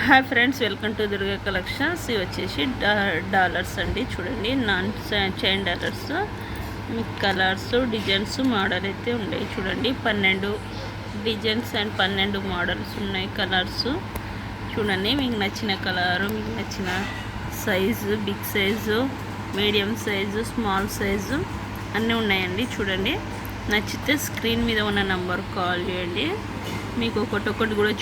Hi friends, welcome to Durga collections. ఇవి వచ్చేసి dollars అండి. చూడండి, నాన్ చైన్ డాలర్స్. మీకు కలర్స్, డిజైన్స్, మోడల్ అయితే ఉన్నాయి. చూడండి, 12 డిజైన్స్ అండ్ 12 మోడల్స్ ఉన్నాయి. కలర్స్ చూడండి, మీకు నచ్చిన కలరు, మీకు నచ్చిన size, big size, medium size, small size అన్నీ ఉన్నాయండి. చూడండి, నచ్చితే స్క్రీన్ మీద ఉన్న నంబర్ కాల్ చేయండి. మీకు ఒకటొకటి కూడా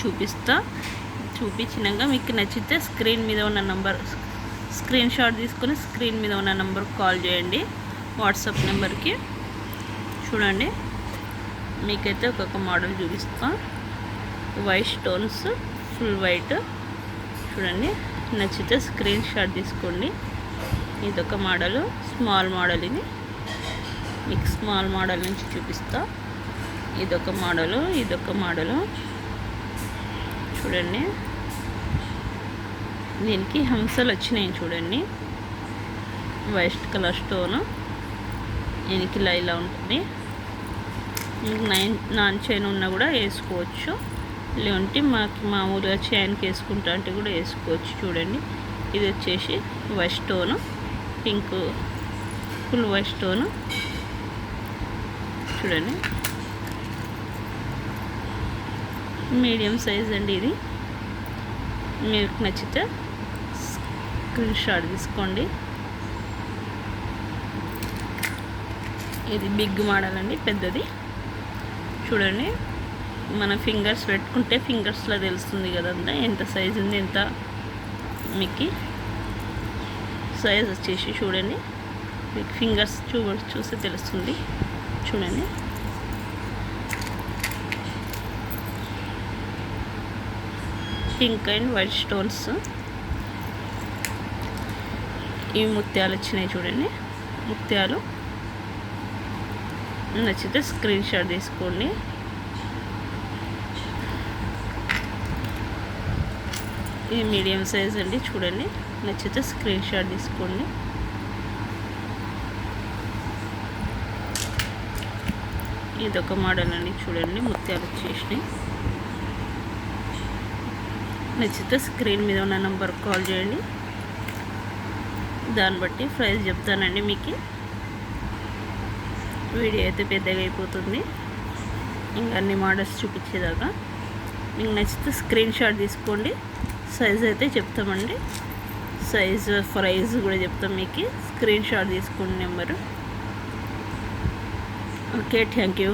చూపించినాక మీకు నచ్చితే స్క్రీన్ మీద ఉన్న నంబర్ స్క్రీన్ షాట్ తీసుకొని స్క్రీన్ మీద ఉన్న నంబర్ కాల్ చేయండి, వాట్సాప్ నెంబర్కి. చూడండి, మీకైతే ఒక్కొక్క మోడల్ చూపిస్తాం. White stones, full white. చూడండి, నచ్చితే స్క్రీన్ షాట్ తీసుకోండి. ఇదొక మోడలు, స్మాల్ మోడల్. ఇది మీకు స్మాల్ మోడల్ నుంచి చూపిస్తా. ఇదొక మోడలు, ఇదొక మోడలు. చూడండి, దీనికి హంసలు వచ్చినాయి. చూడండి, వైట్ కలర్ స్టోను. దీనికి ఇలా ఉంటుంది. మీకు నాన్ చైన్ ఉన్నా కూడా వేసుకోవచ్చు, లేదంటే మామూలుగా చైన్కి వేసుకుంటా అంటే కూడా వేసుకోవచ్చు. చూడండి, ఇది వచ్చేసి white stone, pink full white stone. చూడండి, మీడియం సైజ్ అండి. ఇది మీకు నచ్చితే స్క్రీన్ షాట్ తీసుకోండి. ఇది బిగ్ మోడల్ అండి, పెద్దది. చూడండి, మన ఫింగర్స్ పెట్టుకుంటే ఫింగర్స్లో తెలుస్తుంది కదంతా ఎంత సైజు ఉంది, ఎంత మీకు సైజ్ వచ్చేసి. చూడండి, మీకు ఫింగర్స్ చూస్తే తెలుస్తుంది. చూడండి, పింక్ అండ్ వైట్ స్టోన్స్. ఇవి ముత్యాలు వచ్చినాయి. చూడండి, ముత్యాలు. నచ్చితే స్క్రీన్ షాట్ తీసుకోండి. ఇది మీడియం సైజ్ అండి. చూడండి, నచ్చితే స్క్రీన్ షాట్ తీసుకోండి. ఇదొక మోడల్ అండి. చూడండి, ముత్యాలు వచ్చేసినాయి. నచ్చితే స్క్రీన్ మీద ఉన్న నెంబర్ కాల్ చేయండి, దాన్ని బట్టి ప్రైస్ చెప్తానండి. మీకు వీడియో అయితే పెద్దగా అయిపోతుంది, ఇంకా అన్ని మోడల్స్ చూపించేదాకా. మీకు నచ్చితే స్క్రీన్ షాట్ తీసుకోండి. సైజ్ అయితే చెప్తామండి, సైజ్ ప్రైస్ కూడా చెప్తాం. మీకు స్క్రీన్ షాట్ తీసుకోండి నెంబరు. Okay, thank you.